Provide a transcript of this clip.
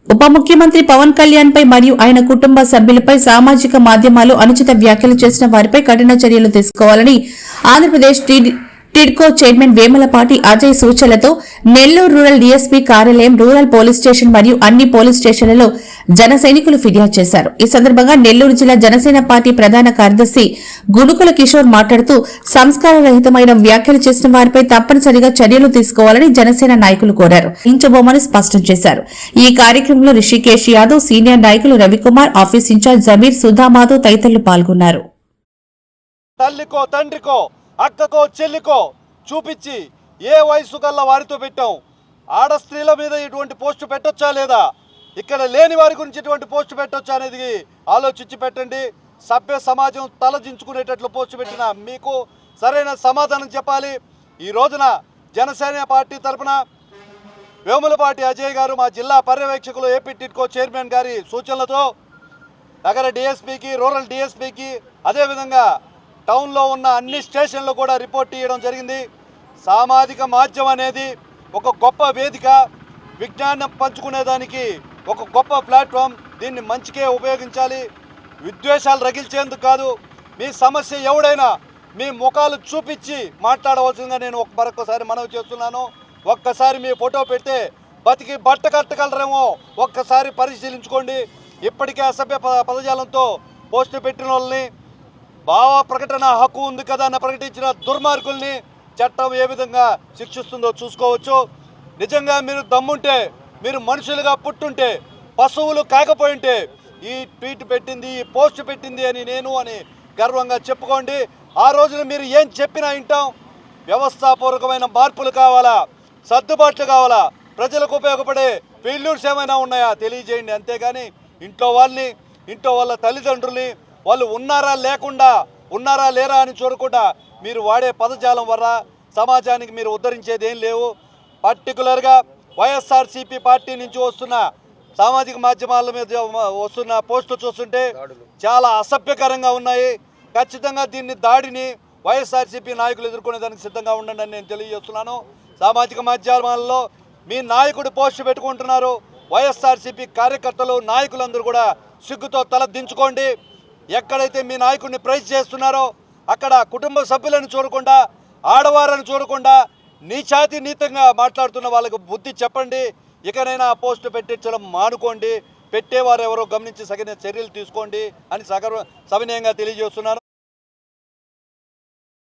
ఉప ముఖ్యమంత్రి పవన్ కళ్యాణ్ పై మరియు ఆయన కుటుంబ సభ్యులపై సామాజిక మాధ్యమాల్లో అనుచిత వ్యాఖ్యలు చేసిన వారిపై కఠిన చర్యలు తీసుకోవాలని ఆంధ్రప్రదేశ్ టిడ్కో చైర్మన్ వేములపాటి అజయ్ సూచనలతో నెల్లూరు రూరల్ డీఎస్పీ కార్యాలయం, రూరల్ పోలీస్ స్టేషన్ మరియు అన్ని పోలీస్ స్టేషన్లలో జన సైనికులు ఫిర్యాదు చేశారు. ఈ సందర్భంగా నెల్లూరు జిల్లా జనసేన పార్టీ ప్రధాన కార్యదర్శి గుణుకుల కిషోర్ మాట్లాడుతూ సంస్కారరహితమైన వ్యాఖ్యలు చేసిన వారిపై తప్పనిసరిగా చర్యలు తీసుకోవాలని జనసేన నాయకులు కోరారు. ఇంచబోమని స్పష్టం చేశారు. ఈ కార్యక్రమంలో రిషికేశ్ యాదవ్, సీనియర్ నాయకులు రవికుమార్, ఆఫీస్ ఇన్ఛార్జ్ జమీర్, సుధామాధవ్ తదితరులు పాల్గొన్నారు. తల్లికో తండ్రికో అక్కకో చెల్లికో చూపించి ఏ వయసు కల్లా వారితో పెట్టాం. ఆడ స్త్రీల మీద ఇటువంటి పోస్టు పెట్టొచ్చా లేదా, ఇక్కడ లేని వారి గురించి ఇటువంటి పోస్టు పెట్టొచ్చా అనేది ఆలోచించి పెట్టండి. సభ్య సమాజం తలదించుకునేటట్లు పోస్టు పెట్టిన మీకు సరైన సమాధానం చెప్పాలి. ఈ రోజున జనసేన పార్టీ తరఫున వేములపాటి అజయ్ గారు, మా జిల్లా పర్యవేక్షకులు, ఏపీ టిడ్కో చైర్మన్ గారి సూచనలతో నగర డిఎస్పీకి, రూరల్ డిఎస్పీకి, అదేవిధంగా టౌన్లో ఉన్న అన్ని స్టేషన్లు కూడా రిపోర్ట్ ఇవ్వడం జరిగింది. సామాజిక మాధ్యమం అనేది ఒక గొప్ప వేదిక, విజ్ఞానం పంచుకునేదానికి ఒక గొప్ప ప్లాట్ఫామ్. దీన్ని మంచికే ఉపయోగించాలి, విద్వేషాలు రగిల్చేందుకు కాదు. మీ సమస్య ఎవడైనా మీ ముఖాలు చూపించి మాట్లాడవలసిందిగా నేను మరొకసారి మనవి చేస్తున్నాను. ఒక్కసారి మీ ఫోటో పెడితే బతికి బట్ట కట్టగలరేమో ఒక్కసారి పరిశీలించుకోండి. ఇప్పటికే అసభ్య పదజాలంతో పోస్టు పెట్టిన వాళ్ళని, భావ ప్రకటన హక్కు ఉంది కదా అని ప్రకటించిన దుర్మార్గుల్ని చట్టం ఏ విధంగా శిక్షిస్తుందో చూసుకోవచ్చు. నిజంగా మీరు దమ్ముంటే, మీరు మనుషులుగా పుట్టుంటే, పశువులు కాకపోయింటే ఈ ట్వీట్ పెట్టింది, ఈ పోస్ట్ పెట్టింది అని అని గర్వంగా చెప్పుకోండి. ఆ రోజున మీరు ఏం చెప్పినా వింటాం. వ్యవస్థాపూర్వకమైన మార్పులు కావాలా, సర్దుబాట్లు కావాలా, ప్రజలకు ఉపయోగపడే ఫెయిల్యూర్స్ ఏమైనా ఉన్నాయా తెలియజేయండి. అంతేగాని ఇంట్లో వాళ్ళని, ఇంట్లో వాళ్ళ తల్లిదండ్రుల్ని, వాళ్ళు ఉన్నారా లేరా అని చూడకుండా మీరు వాడే పదజాలం వల్ల సమాజానికి మీరు ఉద్ధరించేది ఏం లేవు. పర్టికులర్గా వైఎస్ఆర్సీపీ పార్టీ నుంచి వస్తున్న సామాజిక మాధ్యమాల మీద వస్తున్న పోస్టులు చూస్తుంటే చాలా అసభ్యకరంగా ఉన్నాయి. ఖచ్చితంగా దాడిని వైఎస్ఆర్సీపీ నాయకులు ఎదుర్కొనేదానికి సిద్ధంగా ఉండండి అని నేను తెలియజేస్తున్నాను. సామాజిక మాధ్యమాల్లో మీ నాయకుడు పోస్టు పెట్టుకుంటున్నారు. వైఎస్ఆర్సీపీ కార్యకర్తలు, నాయకులందరూ కూడా సిగ్గుతో తల దించుకోండి. ఎక్కడైతే మీ నాయకుడిని ప్రైజ్ చేస్తున్నారో అక్కడ కుటుంబ సభ్యులను చూడకుండా, ఆడవారిని చూడకుండా నీచాతినీతంగా మాట్లాడుతున్న వాళ్ళకు బుద్ధి చెప్పండి. ఇకనైనా ఆ పోస్టు పెట్టించడం మానుకోండి. పెట్టేవారు ఎవరో గమనించి సరైన చర్యలు తీసుకోండి అని సవినయంగా తెలియజేస్తున్నాను.